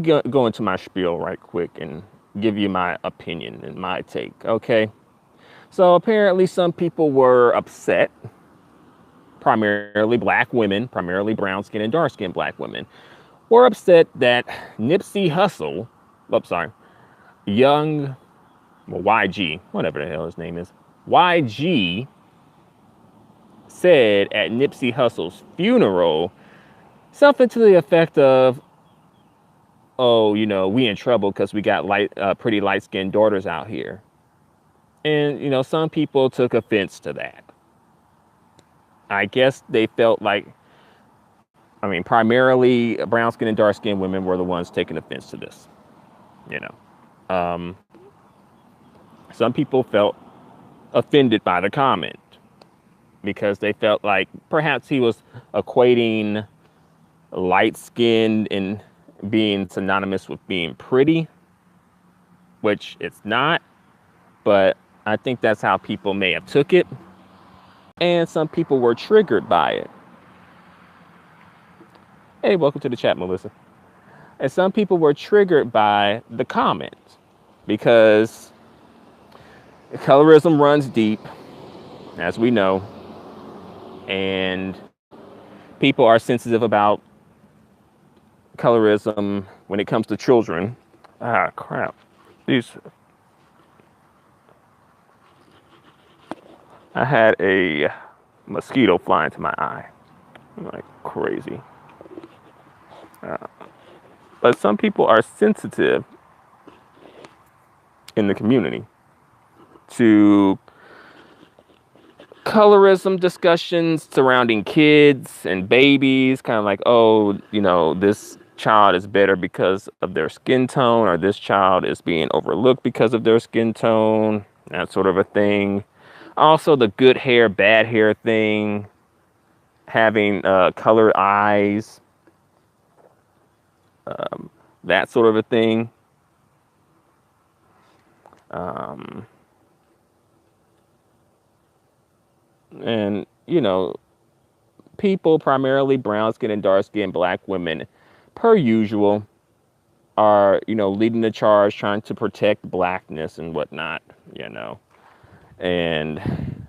go into my spiel right quick and give you my opinion and my take. Okay. So apparently, some people were upset, primarily black women, primarily brown skin and dark skinned black women, were upset that Nipsey Hussle, oh, sorry, young, well, YG, whatever the hell his name is, YG said at Nipsey Hussle's funeral something to the effect of, "Oh, we in trouble because we got pretty light skinned daughters out here." And some people took offense to that. I guess they felt like, I mean, primarily brown skin and dark skinned women were the ones taking offense to this. You know, some people felt offended by the comment because they felt like perhaps he was equating light skinned and being synonymous with being pretty, which it's not. But I think that's how people may have took it. And some people were triggered by it. Hey, welcome to the chat, Melissa. And some people were triggered by the comment because colorism runs deep, as we know, and people are sensitive about colorism when it comes to children. Ah, crap. I had a mosquito fly into my eye. Like crazy. But some people are sensitive in the community to colorism discussions surrounding kids and babies, kind of like, oh, this child is better because of their skin tone, or this child is being overlooked because of their skin tone, that sort of a thing. Also, the good hair, bad hair thing, having colored eyes, that sort of a thing. And, people, primarily brown skin and dark skin black women, per usual, are, leading the charge, trying to protect blackness and whatnot. And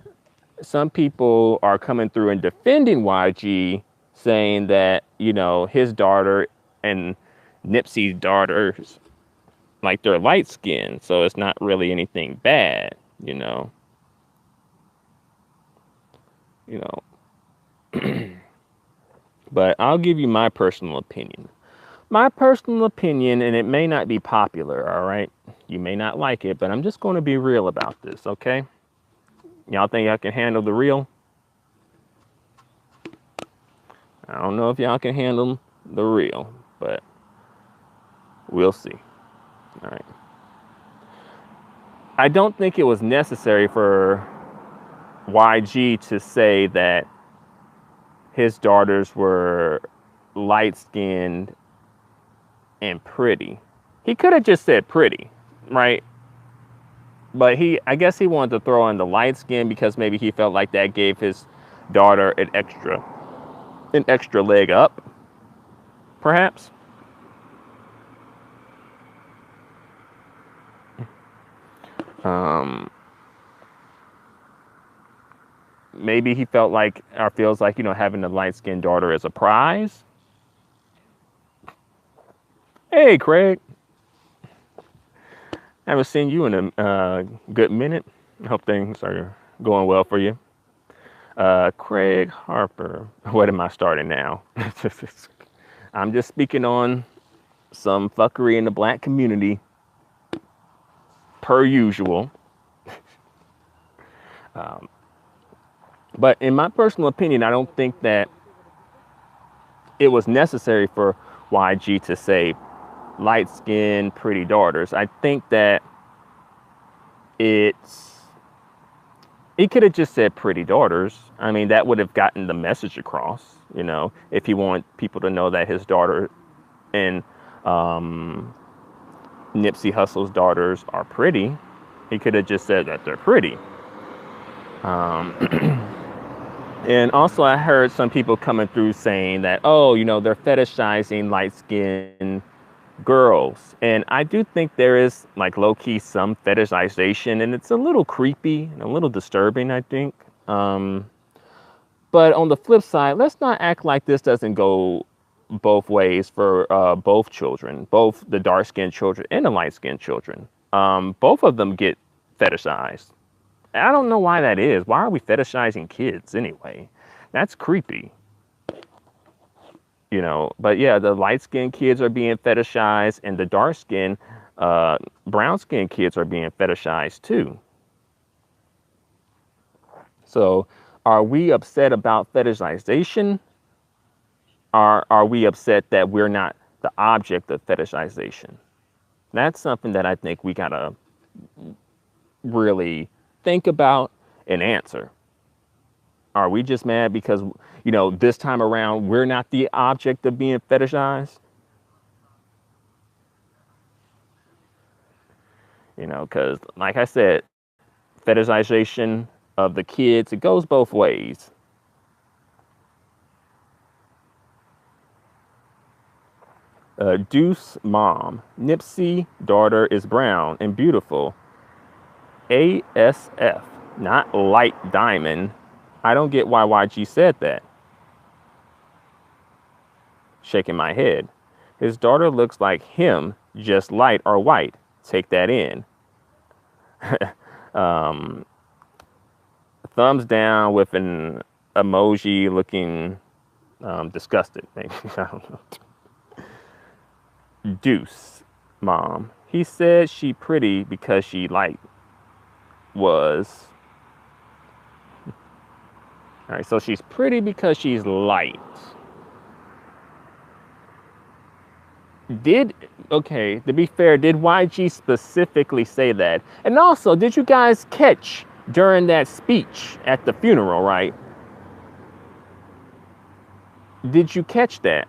some people are coming through and defending YG, saying that, his daughter and Nipsey's daughters, like, they're light skinned, so it's not really anything bad, you know. You know. But I'll give you my personal opinion. My personal opinion, and it may not be popular, all right? You may not like it, but I'm just going to be real about this, okay? Y'all think I can handle the real? I don't know if y'all can handle the real, but we'll see. All right. I don't think it was necessary for YG to say that his daughters were light skinned and pretty. He could have just said pretty, right? But I guess he wanted to throw in the light skin because maybe he felt like that gave his daughter an extra leg up, perhaps. Maybe he felt like, or feels like, having a light skinned daughter is a prize. Hey, Craig. Haven't seen you in a good minute. I hope things are going well for you. Craig Harper. What am I starting now? I'm just speaking on some fuckery in the black community, per usual. But in my personal opinion, I don't think that it was necessary for YG to say light-skinned, pretty daughters. I think that he could have just said pretty daughters. I mean, that would have gotten the message across, if he wanted people to know that his daughter and Nipsey Hussle's daughters are pretty. He could have just said that they're pretty. And also, I heard some people coming through saying that, oh, they're fetishizing light skin girls. And I do think there is like low key some fetishization, and it's a little creepy and a little disturbing, I think. Um, but on the flip side, let's not act like this doesn't go both ways for both children, both the dark skinned children and the light skinned children. Both of them get fetishized. I don't know why that is. Why are we fetishizing kids anyway? That's creepy. But yeah, the light skinned kids are being fetishized, and the dark skinned brown skinned kids are being fetishized too. So are we upset about fetishization? Are we upset that we're not the object of fetishization? That's something that I think we gotta really think about and answer. Are we just mad because, this time around, we're not the object of being fetishized? Because like I said, fetishization of the kids, it goes both ways. Deuce mom, Nipsy daughter is brown and beautiful. ASF, not light diamond. I don't get why YG said that. Shaking my head. His daughter looks like him, just light or white. Take that in. um, Thumbs down with an emoji looking disgusted. Maybe. I don't know. Deuce, mom. He said she pretty because she light was. All right, so she's pretty because she's light. To be fair, did YG specifically say that? And also, did you guys catch during that speech at the funeral, right? Did you catch that?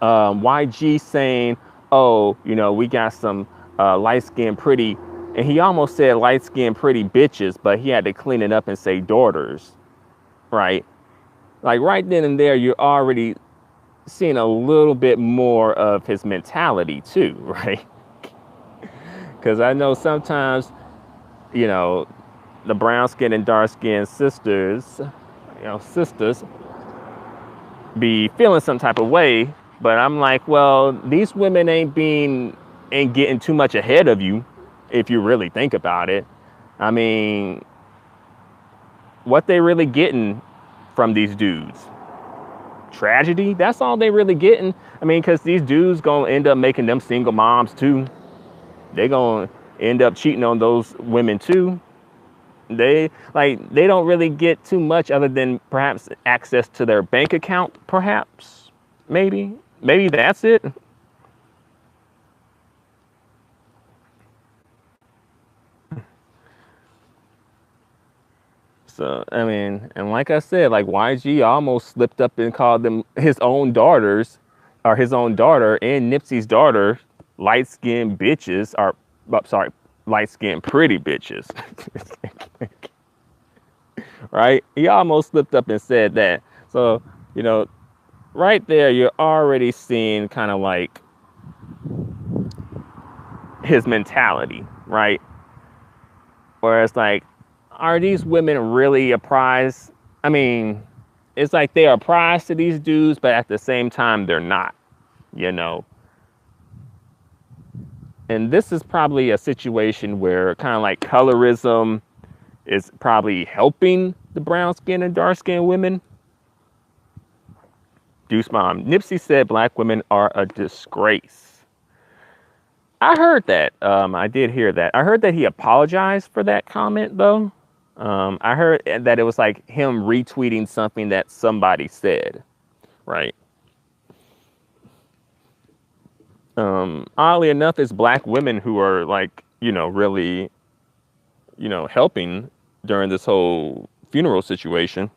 YG saying, oh, we got some light skinned pretty, and he almost said light skinned pretty bitches, but he had to clean it up and say daughters, right? Like right then and there, you're already seeing a little bit more of his mentality too, right? Because I know sometimes, you know, the brown skin and dark skin sisters, sisters be feeling some type of way. But I'm like, well, these women ain't getting too much ahead of you if you really think about it. I mean, what they really getting from these dudes? Tragedy? That's all they really getting. I mean, because these dudes gonna end up making them single moms too. They gonna end up cheating on those women too. They don't really get too much other than perhaps access to their bank account, perhaps. Maybe that's it. So I mean, and like I said, like YG almost slipped up and called them his own daughters, or his own daughter and Nipsey's daughter, light skinned bitches, or sorry, light skinned pretty bitches. Right? He almost slipped up and said that. So, right there, you're already seeing kind of like his mentality, right? Whereas, like, are these women really a prize? I mean, it's like they are a prize to these dudes, but at the same time, they're not, you know? And this is probably a situation where kind of like colorism is probably helping the brown skin and dark skin women. Deuce mom. Nipsey said black women are a disgrace. I heard that. I did hear that. I heard that he apologized for that comment, though. I heard that it was like him retweeting something that somebody said, right? Oddly enough, it's black women who are like, really, helping during this whole funeral situation.